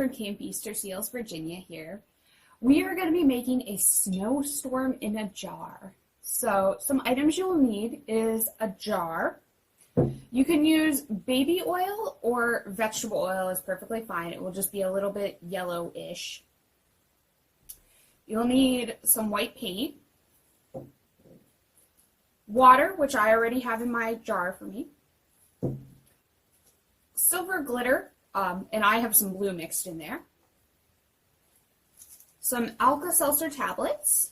from Camp Easterseals, Virginia here. We are going to be making a snowstorm in a jar. So some items you will need is a jar. You can use baby oil or vegetable oil is perfectly fine. It will just be a little bit yellowish. You'll need some white paint, water, which I already have in my jar for me, silver glitter, and I have some blue mixed in there, some Alka-Seltzer tablets,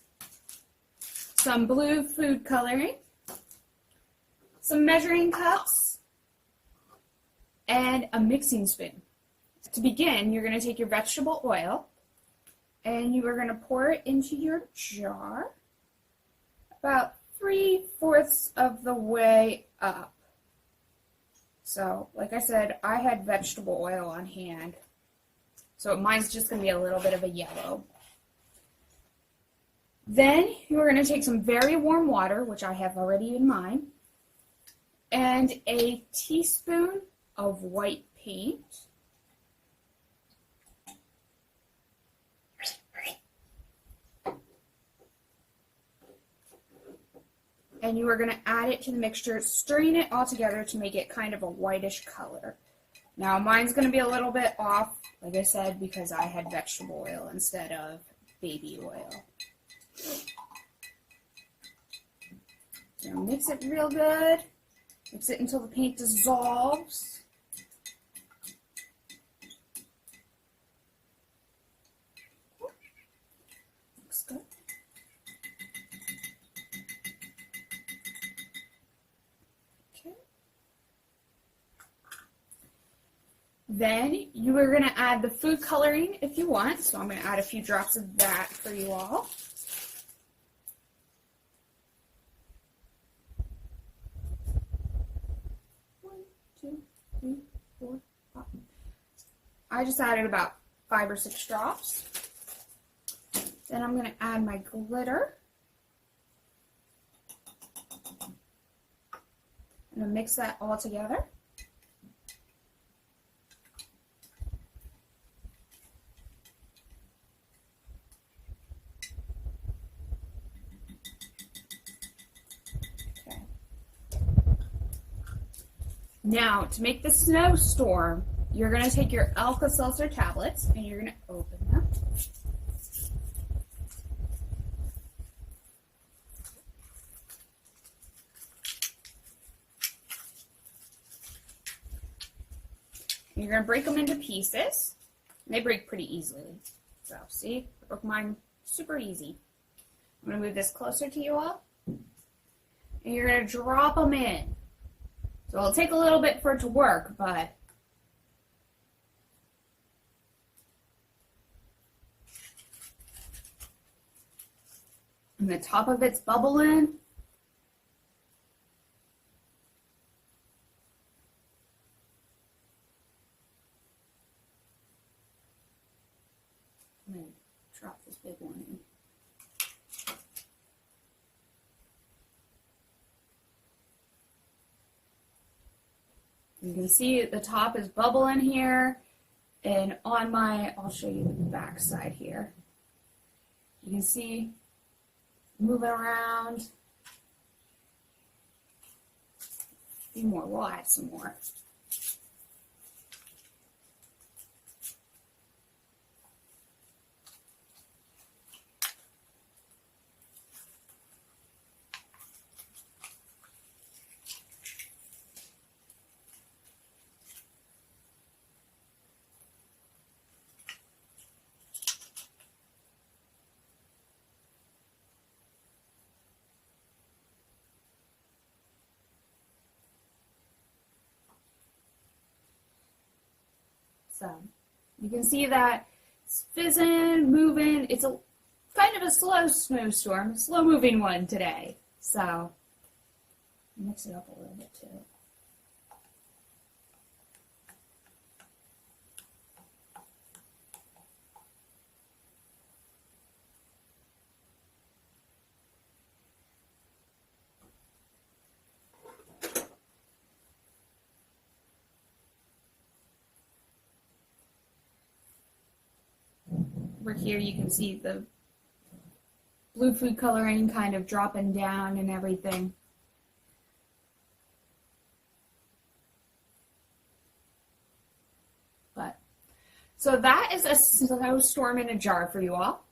some blue food coloring, some measuring cups, and a mixing spoon. To begin, you're going to take your vegetable oil and you are going to pour it into your jar about 3/4 of the way up. So, like I said, I had vegetable oil on hand, so mine's just going to be a little bit of a yellow. Then you're going to take some very warm water, which I have already in mine, and a teaspoon of white paint. And you are going to add it to the mixture, stirring it all together to make it kind of a whitish color. Now mine's going to be a little bit off, like I said, because I had vegetable oil instead of baby oil. So mix it real good. Mix it until the paint dissolves. Looks good. Okay. Then you are going to add the food coloring if you want. So I'm going to add a few drops of that for you all. I just added about 5 or 6 drops. Then I'm going to add my glitter. I'm going to mix that all together. Okay. Now, to make the snowstorm, you're going to take your Alka-Seltzer tablets and you're going to open them. And you're going to break them into pieces. And they break pretty easily. So, see? I broke mine super easy. I'm going to move this closer to you all. And you're going to drop them in. So it'll take a little bit for it to work, but and the top of it's bubbling. I'm going to drop this big one in. You can see the top is bubbling here, and on my, I'll show you the back side here. You can see moving around. A few more, we'll add some more. So you can see that it's fizzing, moving. It's a kind of a slow snowstorm, slow moving one today. So mix it up a little bit too. over here you can see the blue food coloring kind of dropping down and everything. So that is a snowstorm in a jar for you all.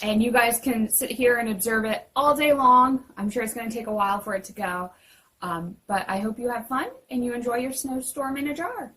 And you guys can sit here and observe it all day long. I'm sure it's going to take a while for it to go. But I hope you have fun and you enjoy your snowstorm in a jar.